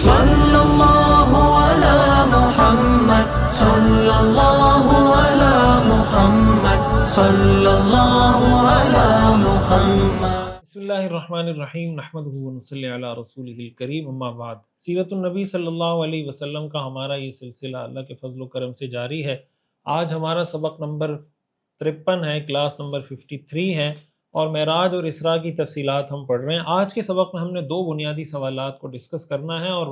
صلی اللہ علی محمد صلی اللہ علی محمد صلی اللہ علی محمد۔ بسم اللہ الرحمن الرحیم، نحمدہ ونصلی علی رسولہ الکریم، اما بعد۔ سیرت النبی صلی اللہ علیہ وسلم کا ہمارا یہ سلسلہ اللہ کے فضل و کرم سے جاری ہے۔ آج ہمارا سبق نمبر 53 ہے، کلاس نمبر 53 ہے، اور معراج اور اسراء کی تفصیلات ہم پڑھ رہے ہیں۔ آج کے سبق میں ہم نے دو بنیادی سوالات کو ڈسکس کرنا ہے، اور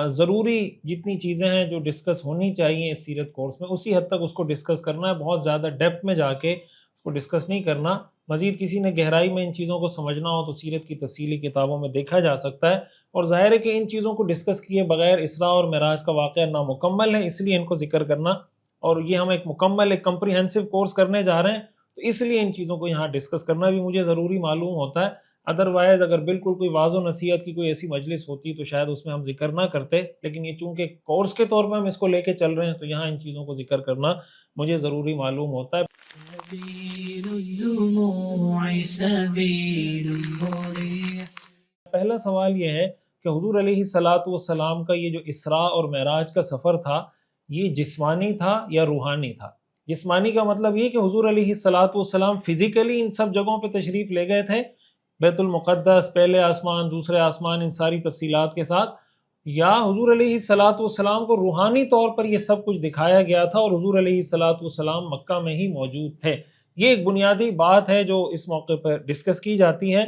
ضروری جتنی چیزیں ہیں جو ڈسکس ہونی چاہیے اس سیرت کورس میں اسی حد تک اس کو ڈسکس کرنا ہے، بہت زیادہ ڈیپتھ میں جا کے اس کو ڈسکس نہیں کرنا۔ مزید کسی نے گہرائی میں ان چیزوں کو سمجھنا ہو تو سیرت کی تفصیلی کتابوں میں دیکھا جا سکتا ہے، اور ظاہر ہے کہ ان چیزوں کو ڈسکس کیے بغیر اسراء اور معراج کا واقعہ نامکمل ہے، اس لیے ان کو ذکر کرنا، اور یہ ہم ایک مکمل ایک کمپریہنسو کورس کرنے جا رہے ہیں تو اس لیے ان چیزوں کو یہاں ڈسکس کرنا بھی مجھے ضروری معلوم ہوتا ہے۔ ادروائز اگر بالکل کوئی واضح و نصیحت کی کوئی ایسی مجلس ہوتی تو شاید اس میں ہم ذکر نہ کرتے، لیکن یہ چونکہ کورس کے طور پہ ہم اس کو لے کے چل رہے ہیں تو یہاں ان چیزوں کو ذکر کرنا مجھے ضروری معلوم ہوتا ہے۔ پہلا سوال یہ ہے کہ حضور علیہ الصلاۃ والسلام کا یہ جو اسراء اور معراج کا سفر تھا یہ جسمانی تھا یا روحانی تھا؟ جسمانی کا مطلب یہ کہ حضور علیہ الصلاۃ والسلام فزیکلی ان سب جگہوں پہ تشریف لے گئے تھے، بیت المقدس، پہلے آسمان، دوسرے آسمان، ان ساری تفصیلات کے ساتھ، یا حضور علیہ الصلاۃ والسلام کو روحانی طور پر یہ سب کچھ دکھایا گیا تھا اور حضور علیہ الصلاۃ والسلام مکہ میں ہی موجود تھے؟ یہ ایک بنیادی بات ہے جو اس موقع پر ڈسکس کی جاتی ہے۔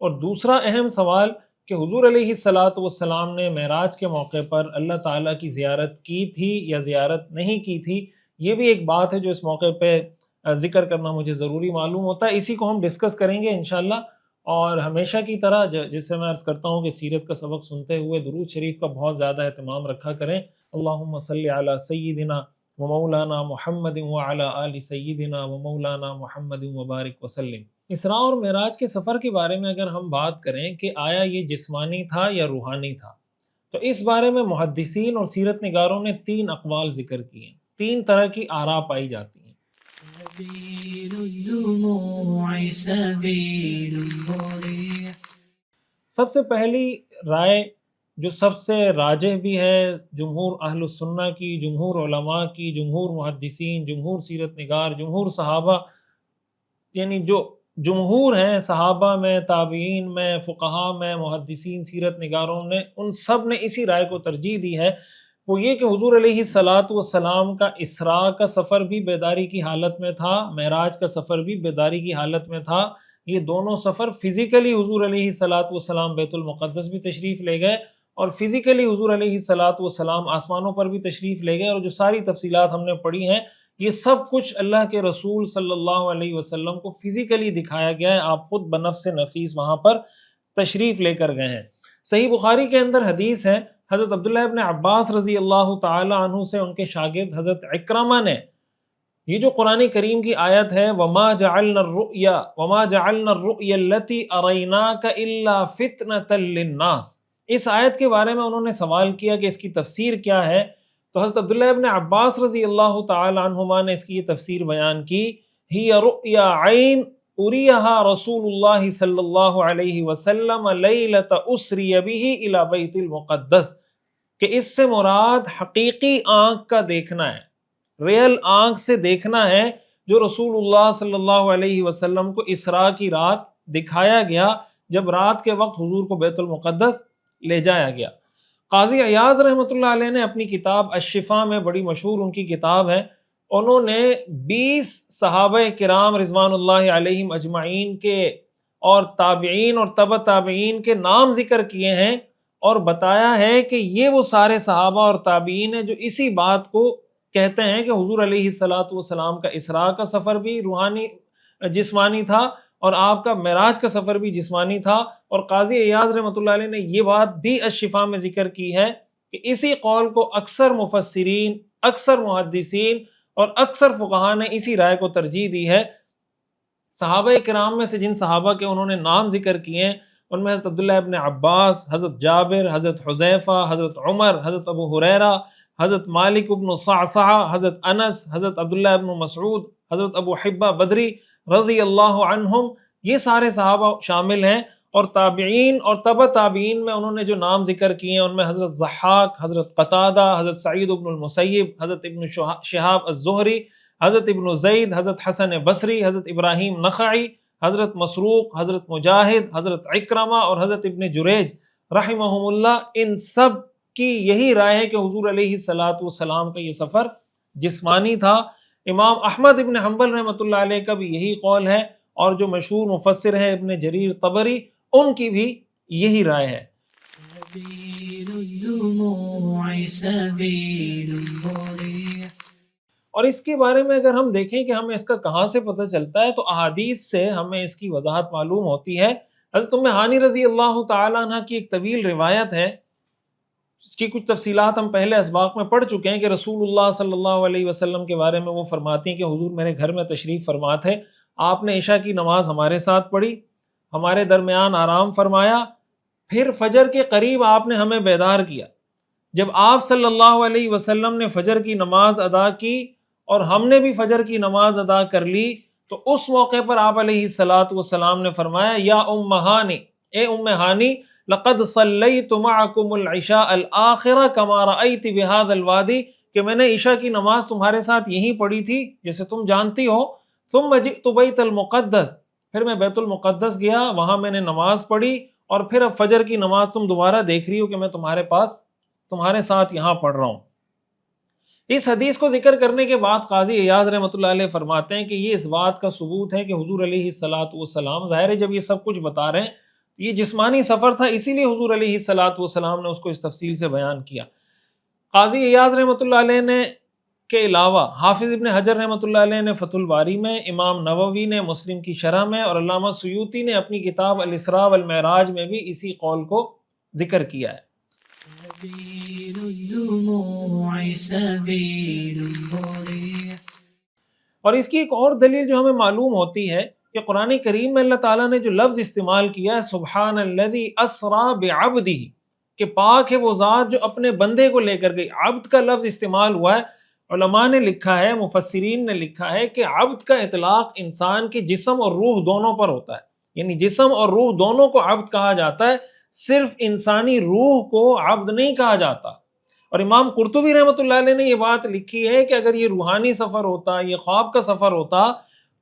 اور دوسرا اہم سوال کہ حضور علیہ الصلاۃ والسلام نے معراج کے موقع پر اللہ تعالیٰ کی زیارت کی تھی یا زیارت نہیں کی تھی، یہ بھی ایک بات ہے جو اس موقع پہ ذکر کرنا مجھے ضروری معلوم ہوتا ہے۔ اسی کو ہم ڈسکس کریں گے انشاءاللہ، اور ہمیشہ کی طرح جیسے میں عرض کرتا ہوں کہ سیرت کا سبق سنتے ہوئے درود شریف کا بہت زیادہ اہتمام رکھا کریں۔ اللہم صلی علی سیدنا و مولانا محمد وعلی آل سیدنا و مولانا محمد وبارک وسلم۔ اسراء اور معراج کے سفر کے بارے میں اگر ہم بات کریں کہ آیا یہ جسمانی تھا یا روحانی تھا، تو اس بارے میں محدثین اور سیرت نگاروں نے 3 اقوال ذکر کیے ہیں، 3 طرح کی آراء پائی جاتی ہیں۔ سب سے پہلی رائے جو سب سے راجح بھی ہے جمہور اہل السنہ کی، جمہور علماء کی، جمہور محدثین، جمہور سیرت نگار، جمہور صحابہ، یعنی جو جمہور ہیں صحابہ میں، تابعین میں، فقہاء میں، محدثین، سیرت نگاروں نے، ان سب نے اسی رائے کو ترجیح دی ہے، وہ یہ کہ حضور علیہ الصلاۃ والسلام کا اسراء کا سفر بھی بیداری کی حالت میں تھا، معراج کا سفر بھی بیداری کی حالت میں تھا۔ یہ دونوں سفر فزیکلی حضور علیہ الصلاۃ والسلام بیت المقدس بھی تشریف لے گئے، اور فزیکلی حضور علیہ الصلاۃ والسلام آسمانوں پر بھی تشریف لے گئے، اور جو ساری تفصیلات ہم نے پڑھی ہیں یہ سب کچھ اللہ کے رسول صلی اللہ علیہ وسلم کو فزیکلی دکھایا گیا ہے، آپ خود بنفس نفیس وہاں پر تشریف لے کر گئے ہیں۔ صحیح بخاری کے اندر حدیث ہے، حضرت عبداللہ ابن عباس رضی اللہ تعالی عنہ سے ان کے شاگرد حضرت عکرمہ نے یہ جو قرآن کریم کی آیت ہے وَمَا جَعَلْنَا الرُّؤْيَا الَّتِي أَرَيْنَاكَ إِلَّا فِتْنَةً لِلنَّاسِ، اس آیت کے بارے میں انہوں نے سوال کیا کہ اس کی تفسیر کیا ہے، تو حضرت عبداللہ ابن عباس رضی اللہ تعالی عنہما نے اس کی یہ تفسیر بیان کی، هِيَ رُؤْيَا عَيْن أُرِيَهَا رسول اللہ صلی اللہ علیہ وسلم لَيْلَةَ أُسْرِيَ بِهِ إِلَى بَيْتِ الْمُقَدَّسِ، کہ اس سے مراد حقیقی آنکھ کا دیکھنا ہے، ریل آنکھ سے دیکھنا ہے، جو رسول اللہ صلی اللہ علیہ وسلم کو اسراء کی رات دکھایا گیا جب رات کے وقت حضور کو بیت المقدس لے جایا گیا۔ قاضی عیاض رحمۃ اللہ علیہ نے اپنی کتاب الشفا میں، بڑی مشہور ان کی کتاب ہے، انہوں نے 20 صحابہ کرام رضوان اللہ علیہم اجمعین کے اور تابعین اور تبع تابعین کے نام ذکر کیے ہیں، اور بتایا ہے کہ یہ وہ سارے صحابہ اور تابعین ہیں جو اسی بات کو کہتے ہیں کہ حضور علیہ الصلاۃ والسلام کا اسراء کا سفر بھی روحانی جسمانی تھا اور آپ کا معراج کا سفر بھی جسمانی تھا۔ اور قاضی عیاض رحمۃ اللہ علیہ نے یہ بات بھی الشفا میں ذکر کی ہے کہ اسی قول کو اکثر مفسرین، اکثر محدثین اور اکثر فقہاء نے اسی رائے کو ترجیح دی ہے۔ صحابہ کرام میں سے جن صحابہ کے انہوں نے نام ذکر کیے ہیں ان میں حضرت عبداللہ ابن عباس، حضرت جابر، حضرت حذیفہ، حضرت عمر، حضرت ابو ہریرہ، حضرت مالک ابن صعصع، حضرت انس، حضرت عبداللہ ابن مسعود، حضرت ابو حبہ بدری رضی اللہ عنہم، یہ سارے صحابہ شامل ہیں۔ اور تابعین اور تبع تابعین میں انہوں نے جو نام ذکر کیے ہیں ان میں حضرت ضحاک، حضرت قتادہ، حضرت سعید بن المسیب، حضرت ابن شہاب الزہری، حضرت ابن زید، حضرت حسن بصری، حضرت ابراہیم نخعی، حضرت مسروق، حضرت مجاہد، حضرت عکرمہ اور حضرت ابن جریج رحمہم اللہ، ان سب کی یہی رائے ہے کہ حضور علیہ الصلوۃ والسلام کا یہ سفر جسمانی تھا۔ امام احمد ابن حنبل رحمۃ اللہ علیہ کا بھی یہی قول ہے، اور جو مشہور مفسر ہے ابن جریر طبری، ان کی بھی یہی رائے ہے۔ اور اس کے بارے میں اگر ہم دیکھیں کہ ہمیں اس کا کہاں سے پتہ چلتا ہے تو احادیث سے ہمیں اس کی وضاحت معلوم ہوتی ہے۔ حضرت ام ہانی رضی اللہ تعالیٰ عنہ کی ایک طویل روایت ہے، اس کی کچھ تفصیلات ہم پہلے اسباق میں پڑھ چکے ہیں کہ رسول اللہ صلی اللہ علیہ وسلم کے بارے میں وہ فرماتی ہیں کہ حضور میرے گھر میں تشریف فرما تھے، آپ نے عشاء کی نماز ہمارے ساتھ پڑھی، ہمارے درمیان آرام فرمایا، پھر فجر کے قریب آپ نے ہمیں بیدار کیا۔ جب آپ صلی اللہ علیہ وسلم نے فجر کی نماز ادا کی اور ہم نے بھی فجر کی نماز ادا کر لی تو اس موقع پر آپ علیہ الصلوۃ والسلام نے فرمایا، یا ام ہانی، اے ام ہانی، لقد صلیت معکم العشاء الآخرہ کما رأیت بہذا الوادی، کہ میں نے عشاء کی نماز تمہارے ساتھ یہیں پڑھی تھی جیسے تم جانتی ہو۔ ثم جئت بیت المقدس، پھر میں بیت المقدس گیا، وہاں میں نے نماز پڑھی، اور پھر اب فجر کی نماز تم دوبارہ دیکھ رہی ہو کہ میں تمہارے ساتھ یہاں پڑھ رہا ہوں۔ اس حدیث کو ذکر کرنے کے بعد قاضی ایاز رحمۃ اللہ علیہ فرماتے ہیں کہ یہ اس بات کا ثبوت ہے کہ حضور علیہ الصلوۃ والسلام، ظاہر ہے جب یہ سب کچھ بتا رہے ہیں یہ جسمانی سفر تھا، اسی لیے حضور علیہ الصلوۃ والسلام نے اس کو اس تفصیل سے بیان کیا۔ قاضی ایاز رحمۃ اللہ علیہ نے کے علاوہ حافظ ابن حجر رحمۃ اللہ علیہ نے فتح الباری میں، امام نووی نے مسلم کی شرح میں، اور علامہ سیوطی نے اپنی کتاب الاسراء والمعراج میں بھی اسی قول کو ذکر کیا ہے۔ اور اس کی ایک اور دلیل جو ہمیں معلوم ہوتی ہے کہ قرآن کریم میں اللہ تعالیٰ نے جو لفظ استعمال کیا ہے سبحان الذی اسریٰ بعبدہ، کہ پاک ہے وہ ذات جو اپنے بندے کو لے کر گئی، عبد کا لفظ استعمال ہوا ہے۔ علماء نے لکھا ہے، مفسرین نے لکھا ہے کہ عبد کا اطلاق انسان کے جسم اور روح دونوں پر ہوتا ہے، یعنی جسم اور روح دونوں کو عبد کہا جاتا ہے، صرف انسانی روح کو عبد نہیں کہا جاتا۔ اور امام قرطبی رحمۃ اللہ علیہ نے یہ بات لکھی ہے کہ اگر یہ روحانی سفر ہوتا، یہ خواب کا سفر ہوتا،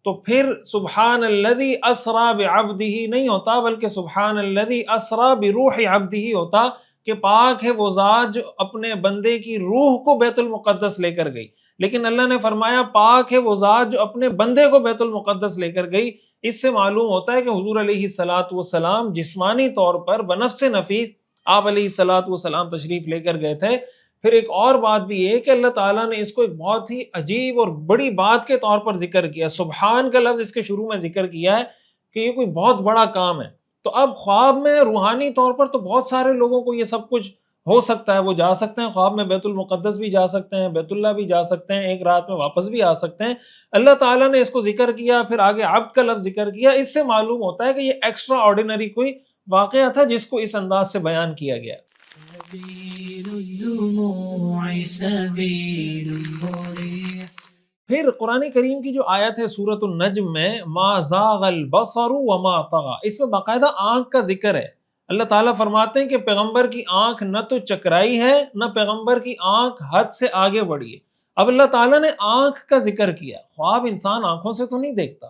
تو پھر سبحان الذی اسریٰ بعبدہ نہیں ہوتا، بلکہ سبحان الذی اسریٰ بروح عبدہ ہوتا، کہ پاک ہے وہ ذات جو اپنے بندے کی روح کو بیت المقدس لے کر گئی۔ لیکن اللہ نے فرمایا پاک ہے وہ ذات جو اپنے بندے کو بیت المقدس لے کر گئی۔ اس سے معلوم ہوتا ہے کہ حضور علیہ الصلوۃ والسلام جسمانی طور پر بنفس نفیس آپ علیہ الصلوۃ والسلام تشریف لے کر گئے تھے۔ پھر ایک اور بات بھی ہے کہ اللہ تعالیٰ نے اس کو ایک بہت ہی عجیب اور بڑی بات کے طور پر ذکر کیا، سبحان کا لفظ اس کے شروع میں ذکر کیا ہے کہ یہ کوئی بہت بڑا کام ہے۔ تو اب خواب میں روحانی طور پر تو بہت سارے لوگوں کو یہ سب کچھ ہو سکتا ہے، وہ جا سکتے ہیں خواب میں، بیت المقدس بھی جا سکتے ہیں، بیت اللہ بھی جا سکتے ہیں، ایک رات میں واپس بھی آ سکتے ہیں۔ اللہ تعالیٰ نے اس کو ذکر کیا، پھر آگے عبد کا لفظ ذکر کیا، اس سے معلوم ہوتا ہے کہ یہ ایکسٹرا آرڈینری کوئی واقعہ تھا جس کو اس انداز سے بیان کیا گیا۔ پھر قرآن کریم کی جو آیت ہے سورۃ النجم میں، ما زاغ البصر وما طغى، اس میں باقاعدہ آنکھ کا ذکر ہے۔ اللہ تعالیٰ فرماتے ہیں کہ پیغمبر کی آنکھ نہ تو چکرائی ہے، نہ پیغمبر کی آنکھ حد سے آگے بڑھی ہے۔ اب اللہ تعالیٰ نے آنکھ کا ذکر کیا، خواب انسان آنکھوں سے تو نہیں دیکھتا،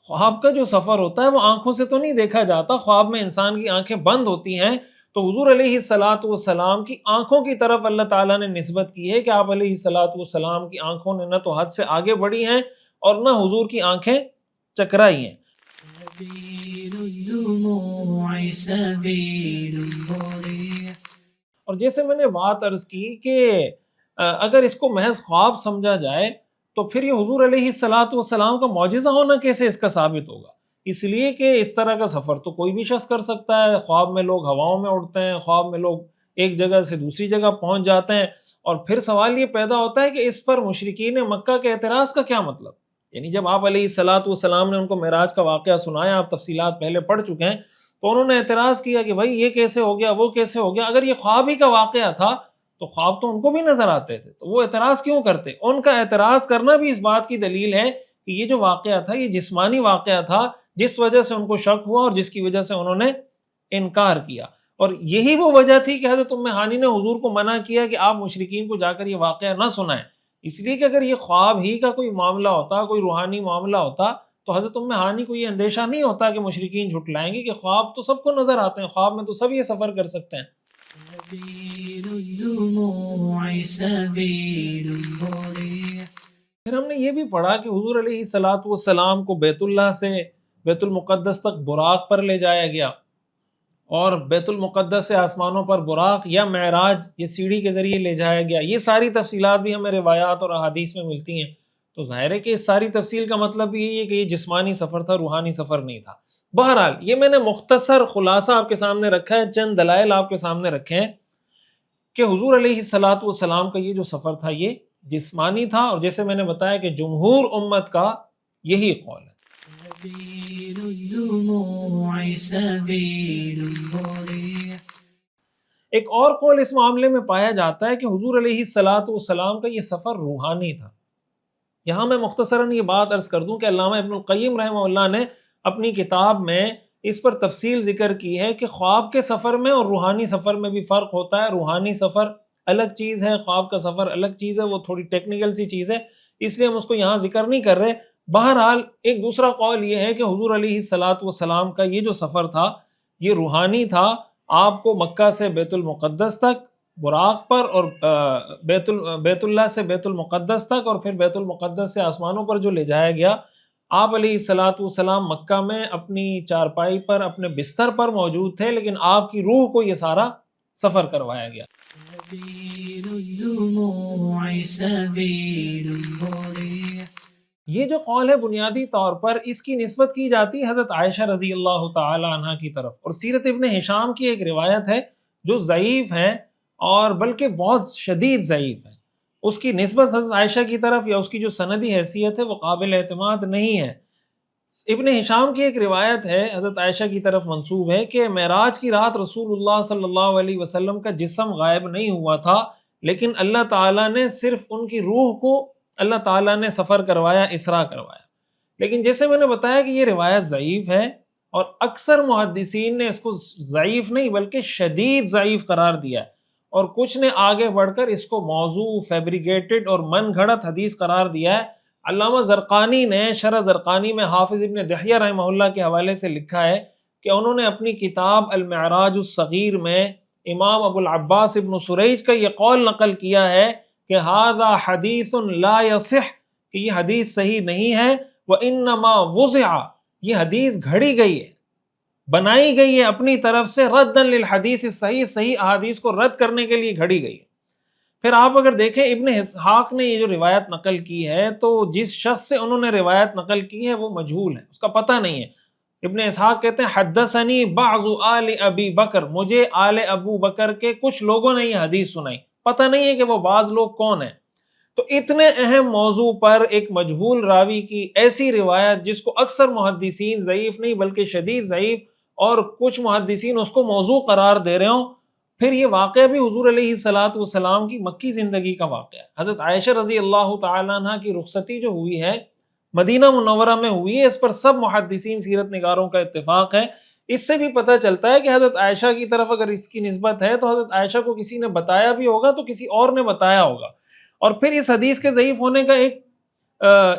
خواب کا جو سفر ہوتا ہے وہ آنکھوں سے تو نہیں دیکھا جاتا، خواب میں انسان کی آنکھیں بند ہوتی ہیں۔ تو حضور علیہ الصلوۃ والسلام کی آنکھوں کی طرف اللہ تعالیٰ نے نسبت کی ہے کہ آپ علیہ الصلوۃ والسلام کی آنکھوں نے نہ تو حد سے آگے بڑھی ہیں اور نہ حضور کی آنکھیں چکرائی ہیں۔ اور جیسے میں نے بات عرض کی کہ اگر اس کو محض خواب سمجھا جائے تو پھر یہ حضور علیہ الصلوۃ والسلام کا معجزہ ہونا کیسے اس کا ثابت ہوگا؟ اس لیے کہ اس طرح کا سفر تو کوئی بھی شخص کر سکتا ہے۔ خواب میں لوگ ہواؤں میں اڑتے ہیں، خواب میں لوگ ایک جگہ سے دوسری جگہ پہنچ جاتے ہیں، اور پھر سوال یہ پیدا ہوتا ہے کہ اس پر مشرکین مکہ کے اعتراض کا کیا مطلب؟ یعنی جب آپ علیہ الصلوۃ والسلام نے ان کو معراج کا واقعہ سنایا، آپ تفصیلات پہلے پڑھ چکے ہیں، تو انہوں نے اعتراض کیا کہ بھائی یہ کیسے ہو گیا، وہ کیسے ہو گیا؟ اگر یہ خواب ہی کا واقعہ تھا تو خواب تو ان کو بھی نظر آتے تھے، تو وہ اعتراض کیوں کرتے؟ ان کا اعتراض کرنا بھی اس بات کی دلیل ہے کہ یہ جو واقعہ تھا یہ جسمانی واقعہ تھا، جس وجہ سے ان کو شک ہوا اور جس کی وجہ سے انہوں نے انکار کیا. اور یہی وہ وجہ تھی کہ حضرت ام ہانی نے حضور کو منع کیا کہ آپ مشرکین کو جا کر یہ واقعہ نہ سنائیں، اس لیے کہ اگر یہ خواب ہی کا کوئی معاملہ ہوتا، کوئی روحانی معاملہ ہوتا، تو حضرت ام ہانی کو یہ اندیشہ نہیں ہوتا کہ مشرکین جھٹلائیں گے، کہ خواب تو سب کو نظر آتے ہیں، خواب میں تو سب یہ سفر کر سکتے ہیں. پھر ہم نے یہ بھی پڑھا کہ حضور علیہ الصلوۃ والسلام کو بیت اللہ سے بیت المقدس تک براق پر لے جایا گیا، اور بیت المقدس سے آسمانوں پر براق یا معراج یہ سیڑھی کے ذریعے لے جایا گیا. یہ ساری تفصیلات بھی ہمیں روایات اور احادیث میں ملتی ہیں. تو ظاہر ہے کہ اس ساری تفصیل کا مطلب بھی یہی ہے کہ یہ جسمانی سفر تھا، روحانی سفر نہیں تھا. بہرحال یہ میں نے مختصر خلاصہ آپ کے سامنے رکھا ہے، چند دلائل آپ کے سامنے رکھے ہیں کہ حضور علیہ الصلوۃ والسلام کا یہ جو سفر تھا یہ جسمانی تھا، اور جیسے میں نے بتایا کہ جمہور امت کا یہی قول ہے. ایک اور قول اس معاملے میں پایا جاتا ہے کہ حضور علیہ الصلوۃ والسلام کا یہ سفر روحانی تھا. یہاں میں مختصراً یہ بات عرض کر دوں کہ علامہ ابن القیم رحمہ اللہ نے اپنی کتاب میں اس پر تفصیل ذکر کی ہے کہ خواب کے سفر میں اور روحانی سفر میں بھی فرق ہوتا ہے. روحانی سفر الگ چیز ہے، خواب کا سفر الگ چیز ہے، وہ تھوڑی ٹیکنیکل سی چیز ہے، اس لیے ہم اس کو یہاں ذکر نہیں کر رہے. بہرحال ایک دوسرا قول یہ ہے کہ حضور علیہ الصلوۃ والسلام کا یہ جو سفر تھا یہ روحانی تھا. آپ کو مکہ سے بیت المقدس تک براق پر، اور بیت اللہ سے بیت المقدس تک، اور پھر بیت المقدس سے آسمانوں پر جو لے جایا گیا، آپ علیہ الصلوۃ والسلام مکہ میں اپنی چارپائی پر اپنے بستر پر موجود تھے، لیکن آپ کی روح کو یہ سارا سفر کروایا گیا. یہ جو قول ہے بنیادی طور پر اس کی نسبت کی جاتی ہے حضرت عائشہ رضی اللہ تعالی عنہ کی طرف، اور سیرت ابن ہشام کی ایک روایت ہے جو ضعیف ہے اور بلکہ بہت شدید ضعیف ہے. اس کی نسبت حضرت عائشہ کی طرف یا اس کی جو سندی حیثیت ہے وہ قابل اعتماد نہیں ہے. ابن ہشام کی ایک روایت ہے حضرت عائشہ کی طرف منسوب ہے کہ معراج کی رات رسول اللہ صلی اللہ علیہ وسلم کا جسم غائب نہیں ہوا تھا، لیکن اللہ تعالیٰ نے صرف ان کی روح کو اللہ تعالیٰ نے سفر کروایا، اسراء کروایا. لیکن جیسے میں نے بتایا کہ یہ روایت ضعیف ہے، اور اکثر محدثین نے اس کو ضعیف نہیں بلکہ شدید ضعیف قرار دیا ہے، اور کچھ نے آگے بڑھ کر اس کو موضوع، فیبریکیٹڈ اور من گھڑت حدیث قرار دیا ہے. علامہ زرقانی نے شرح زرقانی میں حافظ ابن دحیہ رحمہ اللہ کے حوالے سے لکھا ہے کہ انہوں نے اپنی کتاب المعراج الصغیر میں امام ابو العباس ابن سریج کا یہ قول نقل کیا ہے کہ ھذا حدیث لا یصح، کہ یہ حدیث صحیح نہیں ہے. وانما وضع، یہ حدیث گھڑی گئی ہے، بنائی گئی ہے اپنی طرف سے، ردًا للحدیث الصحیح، صحیح احادیث کو رد کرنے کے لیے گھڑی گئی ہے. پھر آپ اگر دیکھیں ابن اسحاق نے یہ جو روایت نقل کی ہے تو جس شخص سے انہوں نے روایت نقل کی ہے وہ مجہول ہے، اس کا پتہ نہیں ہے. ابن اسحاق کہتے ہیں حدثنی بعض آل ابی بکر، مجھے آل ابو بکر کے کچھ لوگوں نے یہ حدیث سنائی، پتہ نہیں ہے کہ وہ بعض لوگ کون ہیں. تو اتنے اہم موضوع پر ایک مجہول راوی کی ایسی روایت جس کو اکثر محدثین ضعیف نہیں بلکہ شدید ضعیف، اور کچھ محدثین اس کو موضوع قرار دے رہے ہوں. پھر یہ واقعہ بھی حضور علیہ الصلوۃ والسلام کی مکی زندگی کا واقعہ ہے. حضرت عائشہ رضی اللہ تعالی عنہ کی رخصتی جو ہوئی ہے مدینہ منورہ میں ہوئی ہے، اس پر سب محدثین سیرت نگاروں کا اتفاق ہے. اس سے بھی پتہ چلتا ہے کہ حضرت عائشہ کی طرف اگر اس کی نسبت ہے تو حضرت عائشہ کو کسی نے بتایا بھی ہوگا تو کسی اور نے بتایا ہوگا. اور پھر اس حدیث کے ضعیف ہونے کا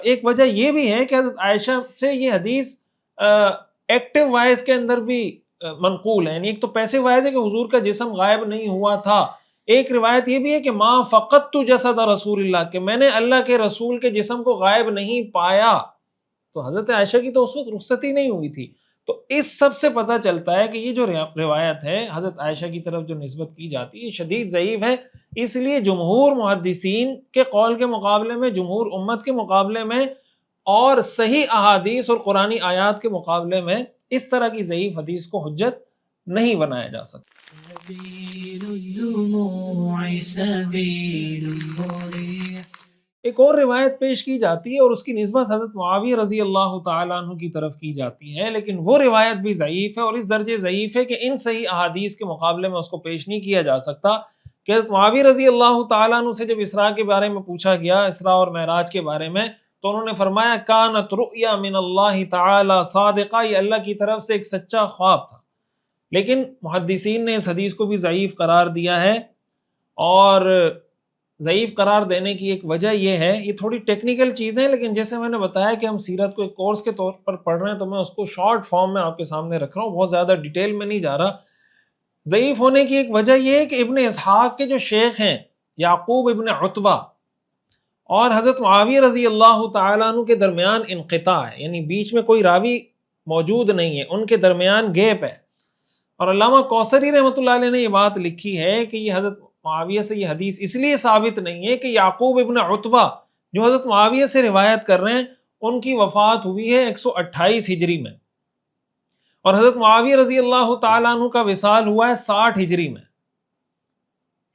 ایک وجہ یہ بھی ہے کہ حضرت عائشہ سے یہ حدیث ایکٹیو وائز کے اندر بھی منقول ہے، یعنی ایک تو پیسے وائز ہے کہ حضور کا جسم غائب نہیں ہوا تھا، ایک روایت یہ بھی ہے کہ ما فقدت جسد رسول اللہ، کہ میں نے اللہ کے رسول کے جسم کو غائب نہیں پایا. تو حضرت عائشہ کی تو اس وقت رخصتی نہیں ہوئی تھی. تو اس سب سے پتہ چلتا ہے کہ یہ جو روایت ہے حضرت عائشہ کی طرف جو نسبت کی جاتی ہے یہ شدید ضعیف ہے. اس لیے جمہور محدثین کے قول کے مقابلے میں، جمہور امت کے مقابلے میں، اور صحیح احادیث اور قرآنی آیات کے مقابلے میں اس طرح کی ضعیف حدیث کو حجت نہیں بنایا جا سکتا. ایک اور روایت پیش کی جاتی ہے اور اس کی نسبت حضرت معاویہ رضی اللہ تعالیٰ عنہ کی طرف کی جاتی ہے، لیکن وہ روایت بھی ضعیف ہے، اور اس درجے ضعیف ہے کہ ان صحیح احادیث کے مقابلے میں اس کو پیش نہیں کیا جا سکتا. کہ حضرت معاویہ رضی اللہ تعالیٰ عنہ سے جب اسراء کے بارے میں پوچھا گیا، اسراء اور معراج کے بارے میں، تو انہوں نے فرمایا کانت رؤیا من اللہ تعالی صادقہ، یہ اللہ کی طرف سے ایک سچا خواب تھا. لیکن محدثین نے اس حدیث کو بھی ضعیف قرار دیا ہے، اور ضعیف قرار دینے کی ایک وجہ یہ ہے، یہ تھوڑی ٹیکنیکل چیزیں ہیں، لیکن جیسے میں نے بتایا کہ ہم سیرت کو ایک کورس کے طور پر پڑھ رہے ہیں تو میں اس کو شارٹ فارم میں آپ کے سامنے رکھ رہا ہوں، بہت زیادہ ڈیٹیل میں نہیں جا رہا. ضعیف ہونے کی ایک وجہ یہ ہے کہ ابن اسحاق کے جو شیخ ہیں یعقوب ابن عتبہ اور حضرت معاویہ رضی اللہ تعالیٰ عنہ کے درمیان انقطاع ہے، یعنی بیچ میں کوئی راوی موجود نہیں ہے، ان کے درمیان گیپ ہے. اور علامہ کوثری رحمۃ اللہ علیہ نے یہ بات لکھی ہے کہ یہ حضرت معاویہ سے یہ حدیث اس لیے ثابت نہیں ہے کہ یعقوب ابن عتبہ جو حضرت معاویہ سے روایت کر رہے ہیں ان کی وفات ہوئی ہے 128 ہجری میں، اور حضرت معاویہ رضی اللہ تعالیٰ عنہ کا وصال ہوا ہے 60 ہجری میں.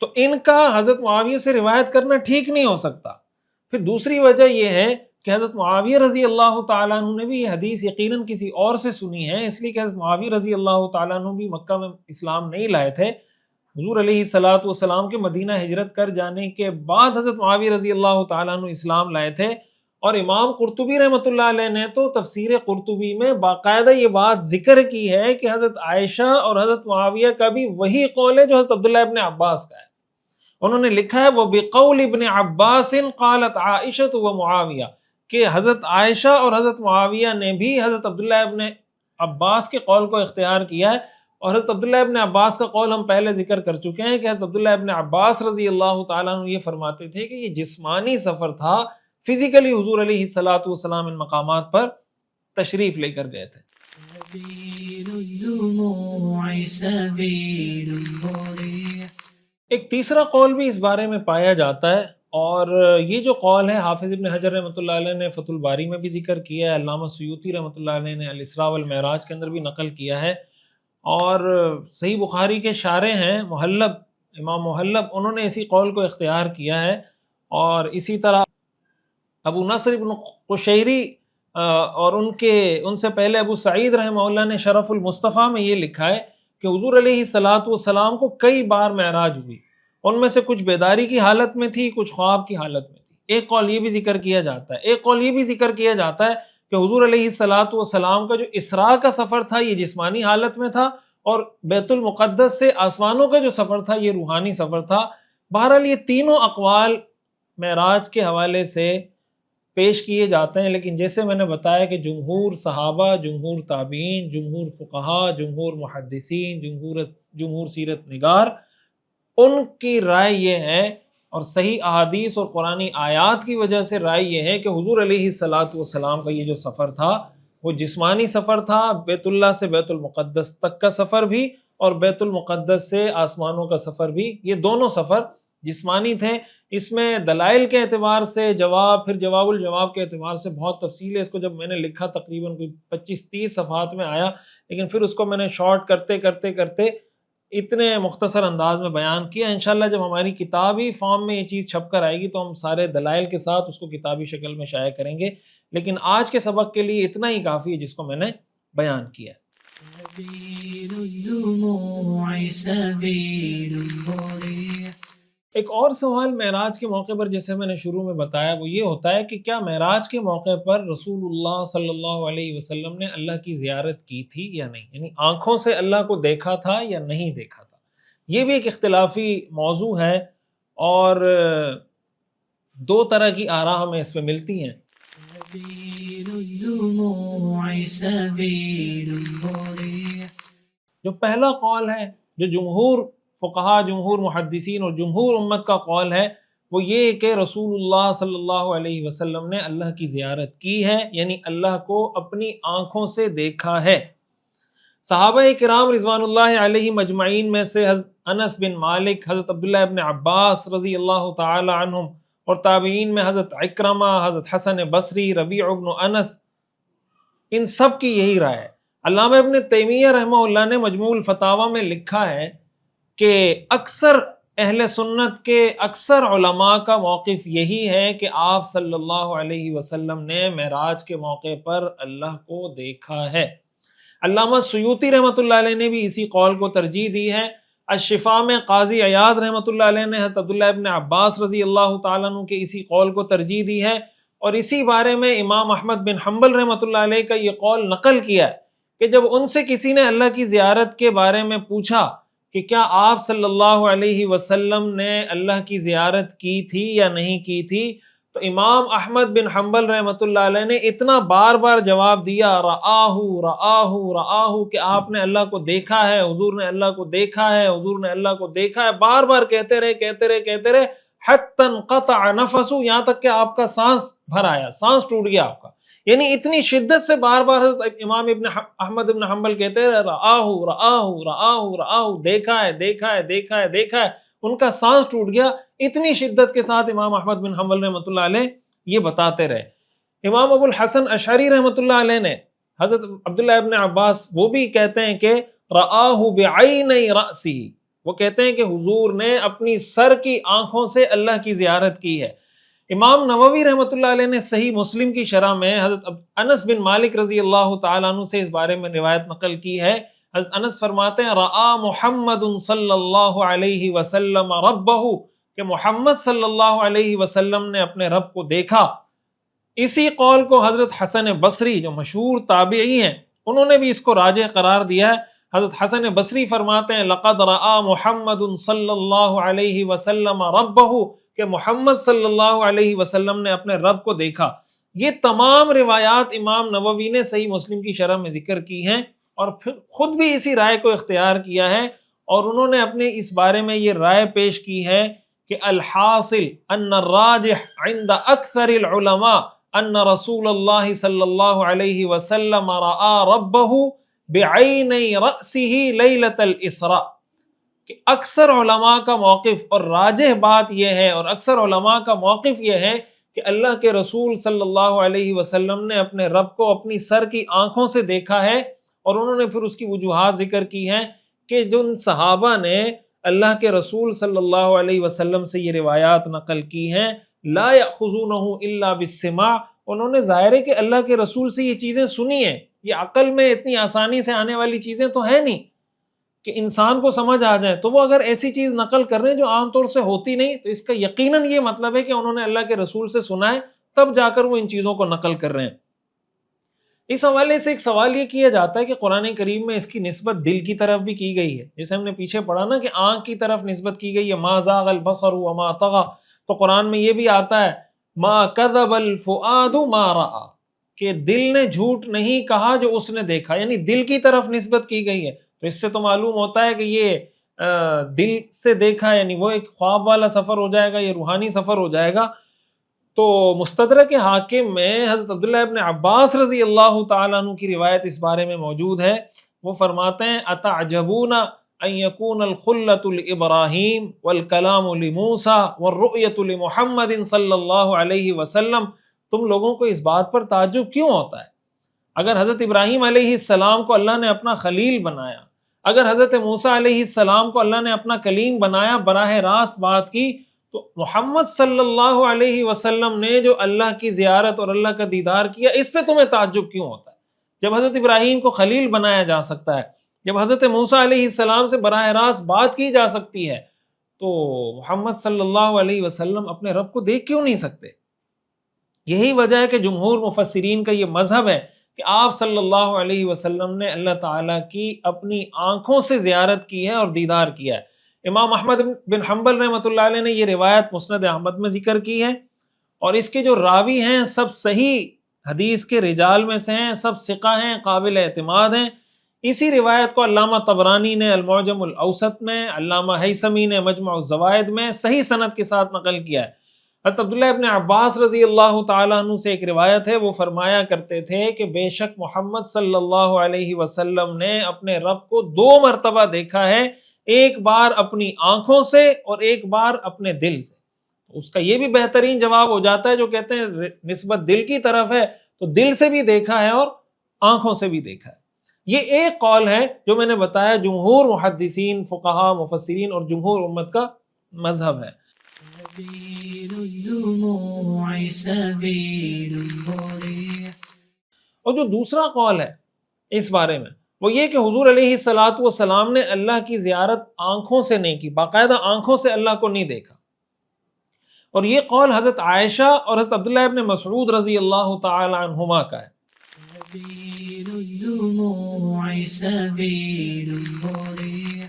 تو ان کا حضرت معاویہ سے روایت کرنا ٹھیک نہیں ہو سکتا. پھر دوسری وجہ یہ ہے کہ حضرت معاویہ رضی اللہ تعالیٰ عنہ نے بھی یہ حدیث یقیناً کسی اور سے سنی ہے، اس لیے کہ حضرت معاویہ رضی اللہ تعالیٰ عنہ بھی مکہ میں اسلام نہیں لائے تھے. حضور علیہ الصلوۃ والسلام کے مدینہ ہجرت کر جانے کے بعد حضرت معاویہ رضی اللہ تعالیٰ عنہ اسلام لائے تھے. اور امام قرطبی رحمۃ اللہ علیہ نے تو تفسیر قرطبی میں باقاعدہ یہ بات ذکر کی ہے کہ حضرت عائشہ اور حضرت معاویہ کا بھی وہی قول ہے جو حضرت عبداللہ ابن عباس کا ہے. انہوں نے لکھا ہے وہ بقول ابن عباس قالت عائشہ و معاویہ، کہ حضرت عائشہ اور حضرت معاویہ نے بھی حضرت عبداللہ ابن عباس کے قول کو اختیار کیا ہے. اور حضرت عبداللہ ابن عباس کا قول ہم پہلے ذکر کر چکے ہیں کہ حضرت عبداللہ ابن عباس رضی اللہ تعالیٰ عنہ یہ فرماتے تھے کہ یہ جسمانی سفر تھا، فزیکلی حضور علیہ الصلوۃ والسلام ان مقامات پر تشریف لے کر گئے تھے. ایک تیسرا قول بھی اس بارے میں پایا جاتا ہے، اور یہ جو قول ہے حافظ ابن حجر رحمۃ اللہ علیہ نے فتح الباری میں بھی ذکر کیا ہے، علامہ سیوطی رحمۃ اللہ علیہ نے الاسراء والمعراج کے اندر بھی نقل کیا ہے، اور صحیح بخاری کے شارح ہیں محلب، امام محلب، انہوں نے اسی قول کو اختیار کیا ہے. اور اسی طرح ابو نصر ابن قشیری اور ان سے پہلے ابو سعید رحمہ اللہ نے شرف المصطفیٰ میں یہ لکھا ہے کہ حضور علیہ الصلوۃ والسلام کو کئی بار معراج ہوئی، ان میں سے کچھ بیداری کی حالت میں تھی، کچھ خواب کی حالت میں تھی. ایک قول یہ بھی ذکر کیا جاتا ہے، ایک قول یہ بھی ذکر کیا جاتا ہے کہ حضور علیہ الصلوۃ والسلام کا جو اسراء کا سفر تھا یہ جسمانی حالت میں تھا، اور بیت المقدس سے آسمانوں کا جو سفر تھا یہ روحانی سفر تھا. بہرحال یہ تینوں اقوال معراج کے حوالے سے پیش کیے جاتے ہیں، لیکن جیسے میں نے بتایا کہ جمہور صحابہ، جمہور تابعین، جمہور فقہاء، جمہور محدثین، جمہور سیرت نگار، ان کی رائے یہ ہے، اور صحیح احادیث اور قرآنی آیات کی وجہ سے رائے یہ ہے کہ حضور علیہ الصلوۃ والسلام کا یہ جو سفر تھا وہ جسمانی سفر تھا، بیت اللہ سے بیت المقدس تک کا سفر بھی اور بیت المقدس سے آسمانوں کا سفر بھی، یہ دونوں سفر جسمانی تھے. اس میں دلائل کے اعتبار سے جواب، پھر جواب الجواب کے اعتبار سے بہت تفصیل ہے. اس کو جب میں نے لکھا تقریباً کوئی 25-30 صفحات میں آیا، لیکن پھر اس کو میں نے شارٹ کرتے کرتے کرتے اتنے مختصر انداز میں بیان کیا. انشاءاللہ جب ہماری کتابی فارم میں یہ چیز چھپ کر آئے گی تو ہم سارے دلائل کے ساتھ اس کو کتابی شکل میں شائع کریں گے، لیکن آج کے سبق کے لیے اتنا ہی کافی ہے جس کو میں نے بیان کیا. ایک اور سوال معراج کے موقع پر جیسے میں نے شروع میں بتایا وہ یہ ہوتا ہے کہ کیا معراج کے موقع پر رسول اللہ صلی اللہ علیہ وسلم نے اللہ کی زیارت کی تھی یا نہیں، یعنی آنکھوں سے اللہ کو دیکھا تھا یا نہیں دیکھا تھا. یہ بھی ایک اختلافی موضوع ہے، اور دو طرح کی آراء ہمیں اس میں ملتی ہیں. جو پہلا قول ہے، جو جمہور فقہاء، جمہور محدثین اور جمہور امت کا قول ہے، وہ یہ کہ رسول اللہ صلی اللہ علیہ وسلم نے اللہ کی زیارت کی ہے، یعنی اللہ کو اپنی آنکھوں سے دیکھا ہے. صحابہ کرام رضوان اللہ علیہ مجمعین میں سے حضرت انس بن مالک، حضرت عبداللہ ابن عباس رضی اللہ تعالی عنہم، اور تابعین میں حضرت عکرمہ، حضرت حسن بصری، ربیع بن انس، ان سب کی یہی رائے ہے. علامہ ابن تیمیہ رحمہ اللہ نے مجموع الفتاوی میں لکھا ہے کہ اکثر اہل سنت کے اکثر علماء کا موقف یہی ہے کہ آپ صلی اللہ علیہ وسلم نے معراج کے موقع پر اللہ کو دیکھا ہے. علامہ سیوطی رحمۃ اللہ علیہ نے بھی اسی قول کو ترجیح دی ہے. الشفاء میں قاضی عیاض رحمۃ اللہ علیہ نے حضرت عبداللہ ابن عباس رضی اللہ تعالیٰ عنہ کے اسی قول کو ترجیح دی ہے، اور اسی بارے میں امام احمد بن حنبل رحمۃ اللہ علیہ کا یہ قول نقل کیا ہے کہ جب ان سے کسی نے اللہ کی زیارت کے بارے میں پوچھا کہ کیا آپ صلی اللہ علیہ وسلم نے اللہ کی زیارت کی تھی یا نہیں کی تھی، تو امام احمد بن حنبل رحمۃ اللہ علیہ نے اتنا بار بار جواب دیا رآہ کہ آپ نے اللہ کو دیکھا ہے، حضور نے اللہ کو دیکھا ہے، حضور نے اللہ کو دیکھا ہے، بار بار کہتے رہے حتی انقطع نفسہ، یہاں تک کہ آپ کا سانس بھر آیا، سانس ٹوٹ گیا آپ کا. یعنی اتنی شدت سے بار بار حضرت امام احمد بن حنبل کہتے رہے رآہ، دیکھا ہے، ان کا سانس ٹوٹ گیا. اتنی شدت کے ساتھ امام احمد بن حنبل رحمۃ اللہ علیہ یہ بتاتے رہے. امام ابو الحسن اشعری رحمۃ اللہ علیہ نے حضرت عبداللہ ابن عباس وہ بھی کہتے ہیں کہ رآہ بعینی رأسہ، وہ کہتے ہیں کہ حضور نے اپنی سر کی آنکھوں سے اللہ کی زیارت کی ہے. امام نووی رحمۃ اللہ علیہ نے صحیح مسلم کی شرح میں حضرت انس بن مالک رضی اللہ تعالیٰ عنہ سے اس بارے میں روایت نقل کی ہے. حضرت انس فرماتے ہیں رآ محمد صلی اللہ علیہ وسلم ربہ، کہ محمد صلی اللہ علیہ وسلم نے اپنے رب کو دیکھا. اسی قول کو حضرت حسن بصری جو مشہور تابعی ہیں انہوں نے بھی اس کو راجح قرار دیا ہے. حضرت حسن بصری فرماتے ہیں لقد رآ محمد صلی اللہ علیہ وسلم ربہ، کہ محمد صلی اللہ علیہ وسلم نے اپنے رب کو دیکھا. یہ تمام روایات امام نووی نے صحیح مسلم کی شرح میں ذکر کی ہیں اور پھر خود بھی اسی رائے کو اختیار کیا ہے، اور انہوں نے اپنے اس بارے میں یہ رائے پیش کی ہے کہ الحاصل ان الراجح عند اکثر العلماء ان رسول اللہ صلی اللہ علیہ وسلم رآ ربہ بعینی رأسہ لیلۃ الاسراء، کہ اکثر علماء کا موقف اور راجح بات یہ ہے، اور اکثر علماء کا موقف یہ ہے کہ اللہ کے رسول صلی اللہ علیہ وسلم نے اپنے رب کو اپنی سر کی آنکھوں سے دیکھا ہے. اور انہوں نے پھر اس کی وجوہات ذکر کی ہیں کہ جن صحابہ نے اللہ کے رسول صلی اللہ علیہ وسلم سے یہ روایات نقل کی ہیں لا یأخذونہ الا بالسماع، انہوں نے ظاہر ہے کہ اللہ کے رسول سے یہ چیزیں سنی ہیں. یہ عقل میں اتنی آسانی سے آنے والی چیزیں تو ہیں نہیں کہ انسان کو سمجھ آ جائے، تو وہ اگر ایسی چیز نقل کر رہے ہیں جو عام طور سے ہوتی نہیں، تو اس کا یقیناً یہ مطلب ہے کہ انہوں نے اللہ کے رسول سے سنا ہے، تب جا کر وہ ان چیزوں کو نقل کر رہے ہیں. اس حوالے سے ایک سوال یہ کیا جاتا ہے کہ قرآن کریم میں اس کی نسبت دل کی طرف بھی کی گئی ہے، جیسے ہم نے پیچھے پڑھا نا کہ آنکھ کی طرف نسبت کی گئی ہے ما زاغ البصر وما طغى، تو قرآن میں یہ بھی آتا ہے ما کذب الفؤاد ما رأى، کہ دل نے جھوٹ نہیں کہا جو اس نے دیکھا، یعنی دل کی طرف نسبت کی گئی ہے. تو اس سے تو معلوم ہوتا ہے کہ یہ دل سے دیکھا، یعنی وہ ایک خواب والا سفر ہو جائے گا، یہ روحانی سفر ہو جائے گا. تو مستدرک حاکم میں حضرت عبداللہ ابن عباس رضی اللہ تعالیٰ عنہ کی روایت اس بارے میں موجود ہے. وہ فرماتے ہیں اتعجبون ان یکون الخلۃ لابراہیم والکلام لموسیٰ والرؤیۃ لمحمد صلی اللہ علیہ وسلم، تم لوگوں کو اس بات پر تعجب کیوں ہوتا ہے؟ اگر حضرت ابراہیم علیہ السلام کو اللہ نے اپنا خلیل بنایا، اگر حضرت موسیٰ علیہ السلام کو اللہ نے اپنا کلیم بنایا، براہ راست بات کی، تو محمد صلی اللہ علیہ وسلم نے جو اللہ کی زیارت اور اللہ کا دیدار کیا، اس پہ تمہیں تعجب کیوں ہوتا ہے؟ جب حضرت ابراہیم کو خلیل بنایا جا سکتا ہے، جب حضرت موسیٰ علیہ السلام سے براہ راست بات کی جا سکتی ہے، تو محمد صلی اللہ علیہ وسلم اپنے رب کو دیکھ کیوں نہیں سکتے؟ یہی وجہ ہے کہ جمہور مفسرین کا یہ مذہب ہے کہ آپ صلی اللہ علیہ وسلم نے اللہ تعالیٰ کی اپنی آنکھوں سے زیارت کی ہے اور دیدار کیا ہے. امام احمد بن حنبل رحمۃ اللہ علیہ نے یہ روایت مسند احمد میں ذکر کی ہے، اور اس کے جو راوی ہیں سب صحیح حدیث کے رجال میں سے ہیں، سب ثقہ ہیں، قابل اعتماد ہیں. اسی روایت کو علامہ طبرانی نے المعجم الاوسط میں، علامہ ہیثمی نے مجمع الزوائد میں صحیح سند کے ساتھ نقل کیا ہے. حضرت عبداللہ ابن عباس رضی اللہ تعالیٰ عنہ سے ایک روایت ہے، وہ فرمایا کرتے تھے کہ بے شک محمد صلی اللہ علیہ وسلم نے اپنے رب کو 2 مرتبہ دیکھا ہے، ایک بار اپنی آنکھوں سے اور ایک بار اپنے دل سے. اس کا یہ بھی بہترین جواب ہو جاتا ہے جو کہتے ہیں نسبت دل کی طرف ہے، تو دل سے بھی دیکھا ہے اور آنکھوں سے بھی دیکھا ہے. یہ ایک قول ہے جو میں نے بتایا جمہور محدثین، فقہا، مفسرین اور جمہور امت کا مذہب ہے. اور جو دوسرا قول ہے اس بارے میں وہ یہ کہ حضور علیہ الصلاۃ والسلام نے اللہ کی زیارت آنکھوں سے نہیں کی، باقاعدہ آنکھوں سے اللہ کو نہیں دیکھا. اور یہ قول حضرت عائشہ اور حضرت عبداللہ ابن مسعود رضی اللہ تعالی عنہما کا ہے۔ سبيل الدموع سبيل مريح۔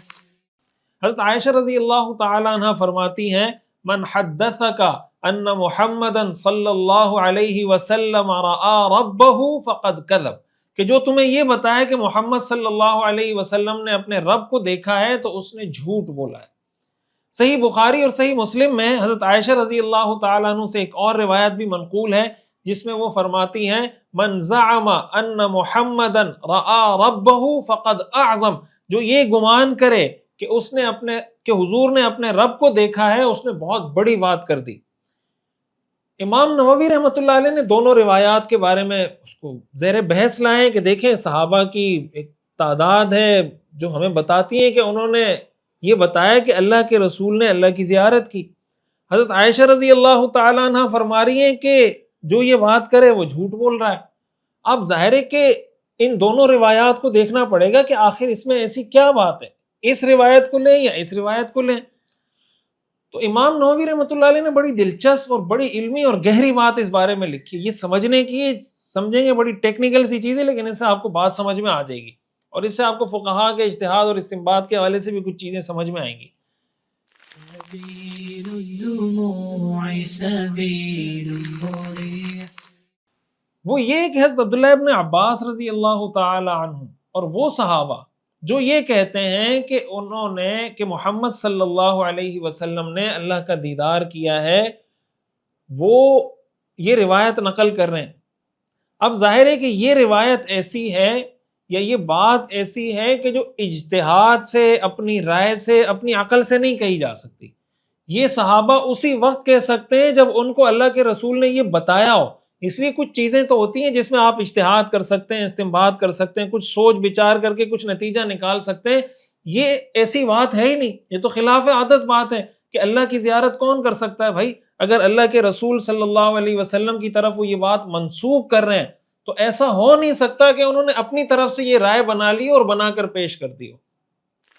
حضرت عائشہ رضی اللہ تعالی عنہ فرماتی ہیں من حدثک ان محمدا صلی اللہ علیہ وسلم رآ ربہ فقد کذب، کہ جو تمہیں یہ بتایا کہ محمد صلی اللہ علیہ وسلم نے اپنے رب کو دیکھا ہے تو اس نے جھوٹ بولا ہے۔ صحیح بخاری اور صحیح مسلم میں حضرت عائشہ رضی اللہ تعالیٰ عنہ سے ایک اور روایت بھی منقول ہے جس میں وہ فرماتی ہیں من زعم ان محمدا رآ ربہ فقد اعظم، جو یہ گمان کرے کہ حضور نے اپنے رب کو دیکھا ہے اس نے بہت بڑی بات کر دی۔ امام نووی رحمۃ اللہ علیہ نے دونوں روایات کے بارے میں اس کو زیر بحث لائے کہ دیکھیں صحابہ کی ایک تعداد ہے جو ہمیں بتاتی ہے کہ انہوں نے یہ بتایا کہ اللہ کے رسول نے اللہ کی زیارت کی۔ حضرت عائشہ رضی اللہ تعالیٰ عنہ فرما رہی ہیں کہ جو یہ بات کرے وہ جھوٹ بول رہا ہے۔ اب ظاہر ہے کہ ان دونوں روایات کو دیکھنا پڑے گا کہ آخر اس میں ایسی کیا بات ہے، اس روایت کو لیں یا اس روایت کو لیں۔ تو امام نووی رحمۃ اللہ علیہ نے بڑی دلچسپ اور بڑی علمی اور گہری بات اس بارے میں لکھی۔ یہ سمجھنے کی، سمجھیں گے بڑی ٹیکنیکل سی چیز ہے لیکن اس سے آپ کو بات سمجھ میں آ جائے گی اور اس سے آپ کو فقہاء کے اجتہاد اور استنباط کے حوالے سے بھی کچھ چیزیں سمجھ میں آئیں گی۔ سبيل الدموع سبيل مريح۔ وہ یہ کہ حضرت عبداللہ ابن عباس رضی اللہ تعالی عنہ اور وہ صحابہ جو یہ کہتے ہیں کہ انہوں نے کہ محمد صلی اللہ علیہ وسلم نے اللہ کا دیدار کیا ہے، وہ یہ روایت نقل کر رہے ہیں۔ اب ظاہر ہے کہ یہ روایت ایسی ہے یا یہ بات ایسی ہے کہ جو اجتہاد سے، اپنی رائے سے، اپنی عقل سے نہیں کہی جا سکتی۔ یہ صحابہ اسی وقت کہہ سکتے ہیں جب ان کو اللہ کے رسول نے یہ بتایا ہو، اس لیے کچھ چیزیں تو ہوتی ہیں جس میں آپ اجتہاد کر سکتے ہیں، استنباط کر سکتے ہیں، کچھ سوچ بچار کر کے کچھ نتیجہ نکال سکتے ہیں۔ یہ ایسی بات ہے ہی نہیں، یہ تو خلاف عادت بات ہے کہ اللہ کی زیارت کون کر سکتا ہے بھائی؟ اگر اللہ کے رسول صلی اللہ علیہ وسلم کی طرف وہ یہ بات منسوب کر رہے ہیں تو ایسا ہو نہیں سکتا کہ انہوں نے اپنی طرف سے یہ رائے بنا لی اور بنا کر پیش کر دی ہو۔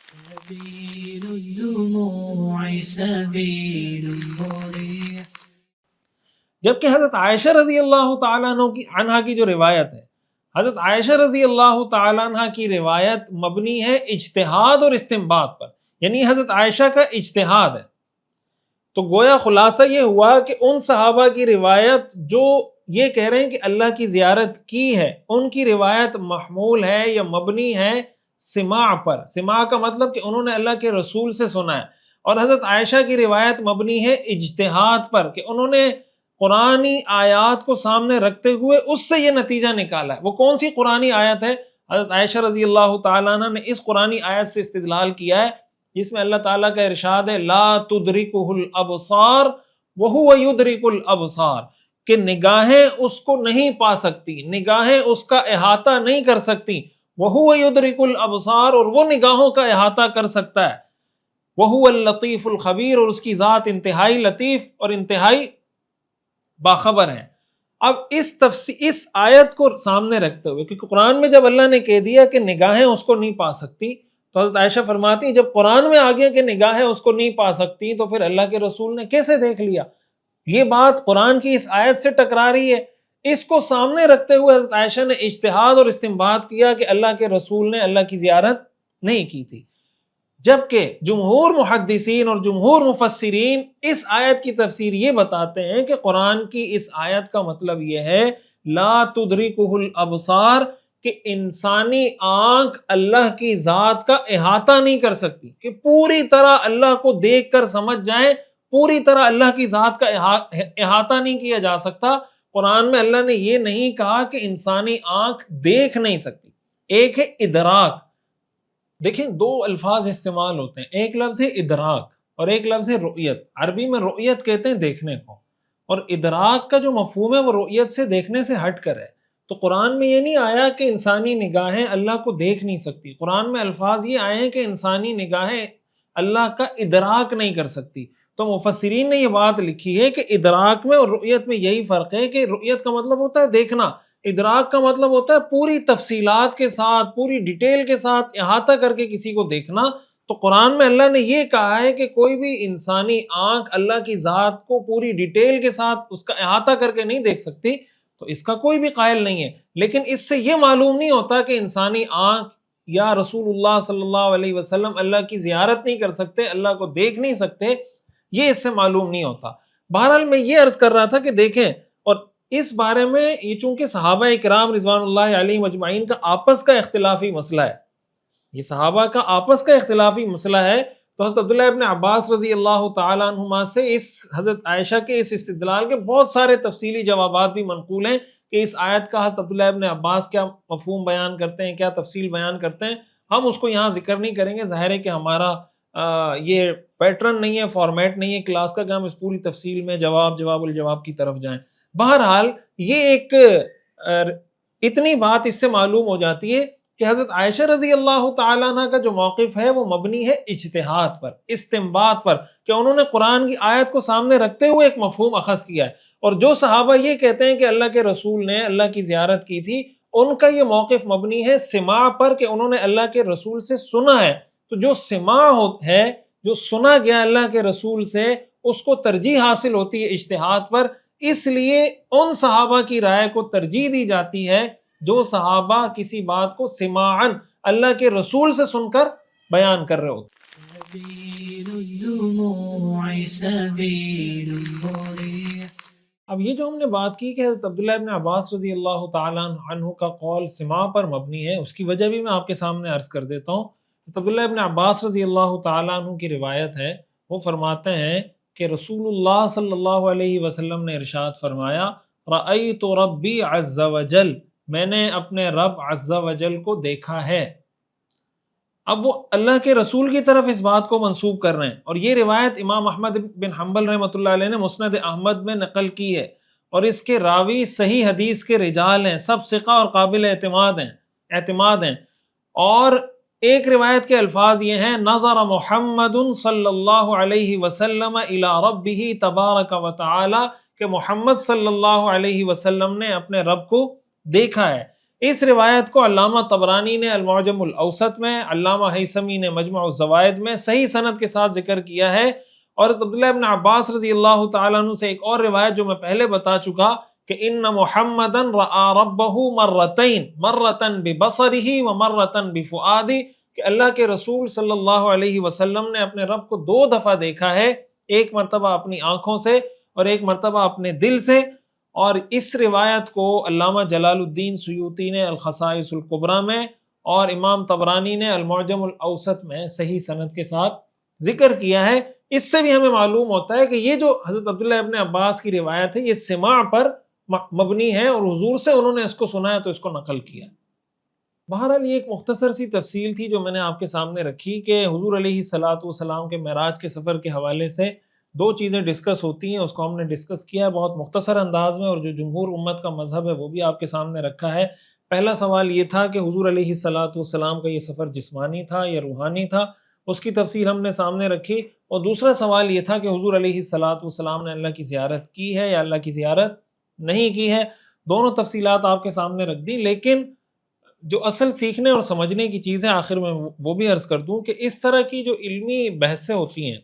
سبيل الدموع سبيل مريح۔ جبکہ حضرت عائشہ رضی اللہ تعالیٰ عنہ کی جو روایت ہے، حضرت عائشہ رضی اللہ تعالیٰ عنہ کی روایت مبنی ہے اجتہاد اور استنباط پر، یعنی حضرت عائشہ کا اجتہاد ہے۔ تو گویا خلاصہ یہ ہوا کہ ان صحابہ کی روایت جو یہ کہہ رہے ہیں کہ اللہ کی زیارت کی ہے، ان کی روایت محمول ہے یا مبنی ہے سماع پر۔ سماع کا مطلب کہ انہوں نے اللہ کے رسول سے سنا ہے، اور حضرت عائشہ کی روایت مبنی ہے اجتہاد پر کہ انہوں نے قرآنی آیات کو سامنے رکھتے ہوئے اس سے یہ نتیجہ نکالا ہے۔ وہ کون سی قرآنی آیت ہے؟ حضرت عائشہ رضی اللہ تعالیٰ عنہ نے اس قرآنی آیت سے استدلال کیا ہے جس میں اللہ تعالیٰ کا ارشاد ہے لا تدرکہ الابصار وہو یدرک الابصار، کہ نگاہیں اس کو نہیں پا سکتی، نگاہیں اس کا احاطہ نہیں کر سکتی، وہو یدرک الابصار، اور وہ نگاہوں کا احاطہ کر سکتا ہے، وہو اللطیف الخبیر، اور اس کی ذات انتہائی لطیف اور انتہائی باخبر ہے۔ اب اس آیت کو سامنے رکھتے ہوئے، کیونکہ قرآن میں جب اللہ نے کہہ دیا کہ نگاہیں اس کو نہیں پا سکتی، تو حضرت عائشہ فرماتی ہیں جب قرآن میں آ گیا کہ نگاہیں اس کو نہیں پا سکتی تو پھر اللہ کے رسول نے کیسے دیکھ لیا؟ یہ بات قرآن کی اس آیت سے ٹکرا رہی ہے۔ اس کو سامنے رکھتے ہوئے حضرت عائشہ نے اجتہاد اور استنباط کیا کہ اللہ کے رسول نے اللہ کی زیارت نہیں کی تھی، جبکہ جمہور محدثین اور جمہور مفسرین اس آیت کی تفسیر یہ بتاتے ہیں کہ قرآن کی اس آیت کا مطلب یہ ہے لا تدرکہ الابصار، کہ انسانی آنکھ اللہ کی ذات کا احاطہ نہیں کر سکتی، کہ پوری طرح اللہ کو دیکھ کر سمجھ جائیں، پوری طرح اللہ کی ذات کا احاطہ نہیں کیا جا سکتا۔ قرآن میں اللہ نے یہ نہیں کہا کہ انسانی آنکھ دیکھ نہیں سکتی۔ ایک ہے ادراک، دیکھیں دو الفاظ استعمال ہوتے ہیں، ایک لفظ ہے ادراک اور ایک لفظ ہے رؤیت۔ عربی میں رؤیت کہتے ہیں دیکھنے کو، اور ادراک کا جو مفہوم ہے وہ رؤیت سے، دیکھنے سے ہٹ کر ہے۔ تو قرآن میں یہ نہیں آیا کہ انسانی نگاہیں اللہ کو دیکھ نہیں سکتی، قرآن میں الفاظ یہ آئے ہیں کہ انسانی نگاہیں اللہ کا ادراک نہیں کر سکتی۔ تو مفسرین نے یہ بات لکھی ہے کہ ادراک میں اور رؤیت میں یہی فرق ہے کہ رؤیت کا مطلب ہوتا ہے دیکھنا، ادراک کا مطلب ہوتا ہے پوری تفصیلات کے ساتھ، پوری ڈیٹیل کے ساتھ احاطہ کر کے کسی کو دیکھنا۔ تو قرآن میں اللہ نے یہ کہا ہے کہ کوئی بھی انسانی آنکھ اللہ کی ذات کو پوری ڈیٹیل کے ساتھ اس کا احاطہ کر کے نہیں دیکھ سکتی، تو اس کا کوئی بھی قائل نہیں ہے۔ لیکن اس سے یہ معلوم نہیں ہوتا کہ انسانی آنکھ یا رسول اللہ صلی اللہ علیہ وسلم اللہ کی زیارت نہیں کر سکتے، اللہ کو دیکھ نہیں سکتے، یہ اس سے معلوم نہیں ہوتا۔ بہرحال میں یہ عرض کر رہا تھا کہ دیکھیں، اور اس بارے میں یہ چونکہ صحابہ کرام رضوان اللہ علیہم اجمعین کا آپس کا اختلافی مسئلہ ہے، یہ صحابہ کا آپس کا اختلافی مسئلہ ہے، تو حضرت عبداللہ ابن عباس رضی اللہ تعالیٰ عنہما سے اس حضرت عائشہ کے اس استدلال کے بہت سارے تفصیلی جوابات بھی منقول ہیں کہ اس آیت کا حضرت عبداللہ ابن عباس کیا مفہوم بیان کرتے ہیں، کیا تفصیل بیان کرتے ہیں۔ ہم اس کو یہاں ذکر نہیں کریں گے، ظاہر ہے کہ ہمارا یہ پیٹرن نہیں ہے، فارمیٹ نہیں ہے کلاس کا کہ ہم اس پوری تفصیل میں جواب الجواب کی طرف جائیں۔ بہرحال یہ ایک اتنی بات اس سے معلوم ہو جاتی ہے کہ حضرت عائشہ رضی اللہ تعالیٰ عنہ کا جو موقف ہے وہ مبنی ہے اجتہاد پر، استنباط پر، کہ انہوں نے قرآن کی آیت کو سامنے رکھتے ہوئے ایک مفہوم اخذ کیا ہے۔ اور جو صحابہ یہ کہتے ہیں کہ اللہ کے رسول نے اللہ کی زیارت کی تھی، ان کا یہ موقف مبنی ہے سماع پر، کہ انہوں نے اللہ کے رسول سے سنا ہے۔ تو جو سماع ہے، جو سنا گیا اللہ کے رسول سے، اس کو ترجیح حاصل ہوتی ہے اجتہاد پر، اس لیے ان صحابہ کی رائے کو ترجیح دی جاتی ہے جو صحابہ کسی بات کو سماعاً اللہ کے رسول سے سن کر بیان کر رہے ہوتے۔ سبيل الدموع سبيل مريح۔ اب یہ جو ہم نے بات کی کہ حضرت عبداللہ ابن عباس رضی اللہ تعالیٰ عنہ کا قول سماع پر مبنی ہے، اس کی وجہ بھی میں آپ کے سامنے عرض کر دیتا ہوں۔ حضرت عبداللہ ابن عباس رضی اللہ تعالیٰ عنہ کی روایت ہے، وہ فرماتے ہیں کہ رسول اللہ صلی اللہ علیہ وسلم نے ارشاد فرمایا، رأیت ربی عز وجل، میں نے اپنے رب عز وجل کو دیکھا ہے۔ اب وہ اللہ کے رسول کی طرف اس بات کو منسوب کر رہے ہیں، اور یہ روایت امام احمد بن حنبل رحمۃ اللہ علیہ نے مسند احمد میں نقل کی ہے، اور اس کے راوی صحیح حدیث کے رجال ہیں، سب ثقہ اور قابل اعتماد ہیں۔ اور ایک روایت کے الفاظ یہ ہیں، نظر محمد صلی اللہ علیہ وسلم الی ربہ تبارک و تعالی، کہ محمد صلی اللہ علیہ وسلم نے اپنے رب کو دیکھا ہے۔ اس روایت کو علامہ طبرانی نے المعجم الاوسط میں، علامہ ہیثمی نے مجمع الزوائد میں صحیح سند کے ساتھ ذکر کیا ہے۔ اور عبداللہ ابن عباس رضی اللہ تعالیٰ عنہ سے ایک اور روایت جو میں پہلے بتا چکا کہ ان محمدًا رأى ربہ مرتین، مرتن ببصرہ و مرتن بفؤادہ، کہ اللہ کے رسول صلی اللہ علیہ وسلم نے اپنے رب کو 2 دفعہ دیکھا ہے، ایک مرتبہ اپنی آنکھوں سے اور ایک مرتبہ اپنے دل سے۔ اور اس روایت کو علامہ جلال الدین سیوطی نے الخصائص الکبریٰ میں اور امام طبرانی نے المعجم الاوسط میں صحیح سند کے ساتھ ذکر کیا ہے۔ اس سے بھی ہمیں معلوم ہوتا ہے کہ یہ جو حضرت عبداللہ ابن عباس کی روایت ہے، یہ سماع پر مبنی ہے، اور حضور سے انہوں نے اس کو سنا ہے تو اس کو نقل کیا۔ بہرحال یہ ایک مختصر سی تفصیل تھی جو میں نے آپ کے سامنے رکھی کہ حضور علیہ الصلوۃ والسلام کے معراج کے سفر کے حوالے سے 2 چیزیں ڈسکس ہوتی ہیں، اس کو ہم نے ڈسکس کیا ہے بہت مختصر انداز میں، اور جو جمہور امت کا مذہب ہے وہ بھی آپ کے سامنے رکھا ہے۔ پہلا سوال یہ تھا کہ حضور علیہ الصلوۃ والسلام کا یہ سفر جسمانی تھا یا روحانی تھا، اس کی تفصیل ہم نے سامنے رکھی۔ اور دوسرا سوال یہ تھا کہ حضور علیہ الصلوۃ والسلام نے اللہ کی زیارت کی ہے یا اللہ کی زیارت نہیں کی ہے۔ دونوں تفصیلات آپ کے سامنے رکھ دی، لیکن جو اصل سیکھنے اور سمجھنے کی چیز ہے آخر میں وہ بھی عرض کر دوں کہ اس طرح کی جو علمی بحثیں ہوتی ہیں،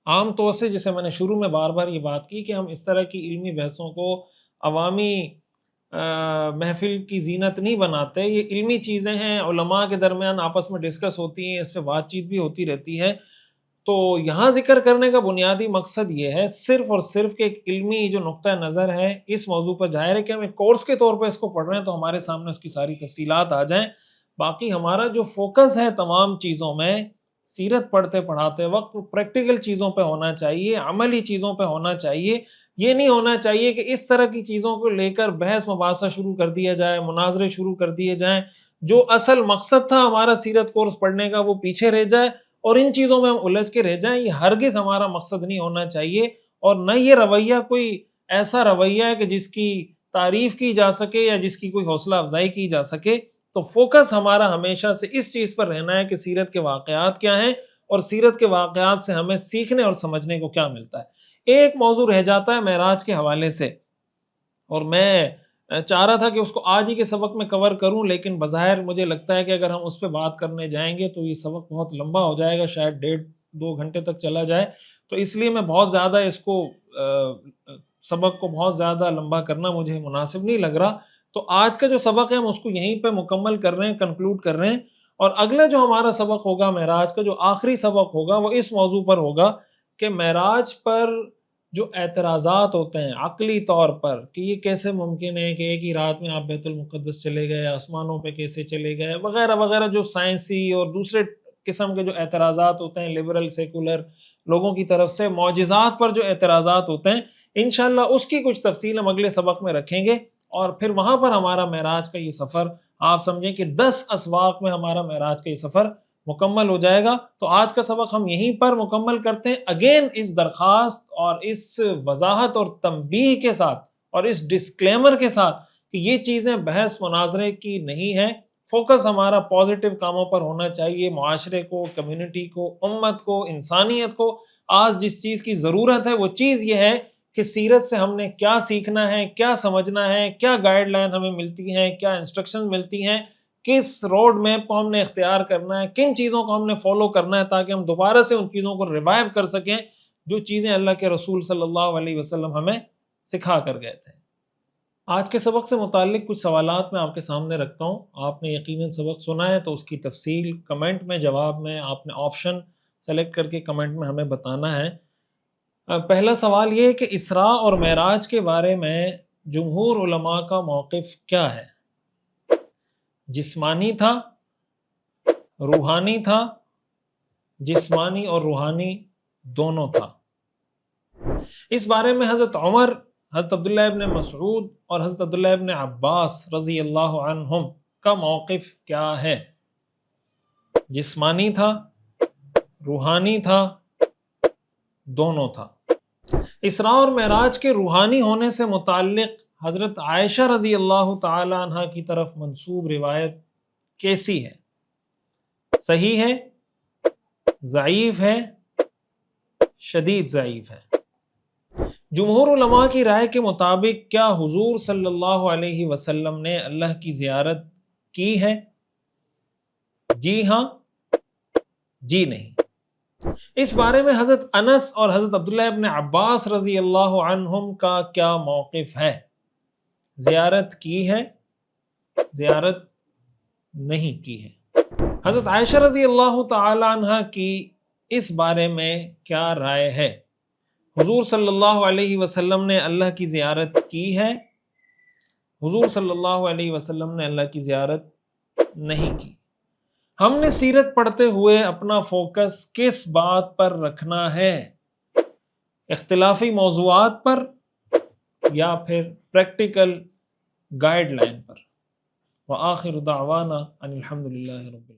عام طور سے جیسے میں نے شروع میں بار بار یہ بات کی کہ ہم اس طرح کی علمی بحثوں کو عوامی محفل کی زینت نہیں بناتے، یہ علمی چیزیں ہیں، علماء کے درمیان آپس میں ڈسکس ہوتی ہیں، اس پہ بات چیت بھی ہوتی رہتی ہے۔ تو یہاں ذکر کرنے کا بنیادی مقصد یہ ہے صرف اور صرف کہ ایک علمی جو نقطہ نظر ہے اس موضوع پر، ظاہر ہے کہ ہم ایک کورس کے طور پہ اس کو پڑھ رہے ہیں تو ہمارے سامنے اس کی ساری تفصیلات آ جائیں، باقی ہمارا جو فوکس ہے تمام چیزوں میں سیرت پڑھتے پڑھاتے وقت وہ پریکٹیکل چیزوں پہ ہونا چاہیے، عملی چیزوں پہ ہونا چاہیے۔ یہ نہیں ہونا چاہیے کہ اس طرح کی چیزوں کو لے کر بحث مباحثہ شروع کر دیا جائے، مناظرے شروع کر دیے جائیں، جو اصل مقصد تھا ہمارا سیرت کورس پڑھنے کا وہ پیچھے رہ جائے اور ان چیزوں میں ہم الجھ کے رہ جائیں۔ یہ ہرگز ہمارا مقصد نہیں ہونا چاہیے، اور نہ یہ رویہ کوئی ایسا رویہ ہے کہ جس کی تعریف کی جا سکے یا جس کی کوئی حوصلہ افزائی کی جا سکے۔ تو فوکس ہمارا ہمیشہ سے اس چیز پر رہنا ہے کہ سیرت کے واقعات کیا ہیں اور سیرت کے واقعات سے ہمیں سیکھنے اور سمجھنے کو کیا ملتا ہے۔ ایک موضوع رہ جاتا ہے معراج کے حوالے سے، اور میں چاہ رہا تھا کہ اس کو آج ہی کے سبق میں کور کروں، لیکن بظاہر مجھے لگتا ہے کہ اگر ہم اس پہ بات کرنے جائیں گے تو یہ سبق بہت لمبا ہو جائے گا، شاید 1.5-2 گھنٹے تک چلا جائے، تو اس لیے میں بہت زیادہ اس کو سبق کو بہت زیادہ لمبا کرنا مجھے مناسب نہیں لگ رہا. تو آج کا جو سبق ہے ہم اس کو یہیں پہ مکمل کر رہے ہیں، کنکلوڈ کر رہے ہیں، اور اگلا جو ہمارا سبق ہوگا معراج کا، جو آخری سبق ہوگا، وہ اس موضوع پر ہوگا کہ معراج پر جو اعتراضات ہوتے ہیں عقلی طور پر کہ یہ کیسے ممکن ہے کہ ایک ہی رات میں آپ بیت المقدس چلے گئے، آسمانوں پہ کیسے چلے گئے، وغیرہ وغیرہ، جو سائنسی اور دوسرے قسم کے جو اعتراضات ہوتے ہیں لبرل سیکولر لوگوں کی طرف سے، معجزات پر جو اعتراضات ہوتے ہیں، انشاءاللہ اس کی کچھ تفصیل ہم اگلے سبق میں رکھیں گے، اور پھر وہاں پر ہمارا معراج کا یہ سفر، آپ سمجھیں کہ 10 اسواق میں ہمارا معراج کا یہ سفر مکمل ہو جائے گا. تو آج کا سبق ہم یہیں پر مکمل کرتے ہیں، اگین اس درخواست اور اس وضاحت اور تنبیہ کے ساتھ اور اس ڈسکلیمر کے ساتھ کہ یہ چیزیں بحث مناظرے کی نہیں ہے. فوکس ہمارا پازیٹیو کاموں پر ہونا چاہیے، معاشرے کو، کمیونٹی کو، امت کو، انسانیت کو آج جس چیز کی ضرورت ہے وہ چیز یہ ہے کہ سیرت سے ہم نے کیا سیکھنا ہے، کیا سمجھنا ہے، کیا گائیڈ لائن ہمیں ملتی ہیں، کیا انسٹرکشن ملتی ہیں، کس روڈ میپ کو ہم نے اختیار کرنا ہے، کن چیزوں کو ہم نے فالو کرنا ہے تاکہ ہم دوبارہ سے ان چیزوں کو ریوائیو کر سکیں جو چیزیں اللہ کے رسول صلی اللہ علیہ وسلم ہمیں سکھا کر گئے تھے. آج کے سبق سے متعلق کچھ سوالات میں آپ کے سامنے رکھتا ہوں. آپ نے یقیناً سبق سنا ہے تو اس کی تفصیل کمنٹ میں، جواب میں آپ نے آپشن سلیکٹ کر کے کمنٹ میں ہمیں بتانا ہے. پہلا سوال یہ ہے کہ اسراء اور معراج کے بارے میں جمہور علماء کا موقف کیا ہے؟ جسمانی تھا، روحانی تھا، جسمانی اور روحانی دونوں تھا. اس بارے میں حضرت عمر، حضرت عبداللہ ابن مسعود اور حضرت عبداللہ ابن عباس رضی اللہ عنہم کا موقف کیا ہے؟ جسمانی تھا، روحانی تھا، دونوں تھا. اسراء اور معراج کے روحانی ہونے سے متعلق حضرت عائشہ رضی اللہ تعالی عنہ کی طرف منسوب روایت کیسی ہے؟ صحیح ہے، ضعیف ہے، شدید ضعیف ہے؟ جمہور علماء کی رائے کے مطابق کیا حضور صلی اللہ علیہ وسلم نے اللہ کی زیارت کی ہے؟ جی ہاں، جی نہیں. اس بارے میں حضرت انس اور حضرت عبداللہ ابن عباس رضی اللہ عنہم کا کیا موقف ہے؟ زیارت کی ہے، زیارت نہیں کی ہے. حضرت عائشہ رضی اللہ تعالی عنہ کی اس بارے میں کیا رائے ہے؟ حضور صلی اللہ علیہ وسلم نے اللہ کی زیارت کی ہے، حضور صلی اللہ علیہ وسلم نے اللہ کی زیارت نہیں کی. ہم نے سیرت پڑھتے ہوئے اپنا فوکس کس بات پر رکھنا ہے؟ اختلافی موضوعات پر یا پھر پریکٹیکل گائیڈ لائن پر؟ وآخر دعوانا ان الحمد للہ رب العالمین.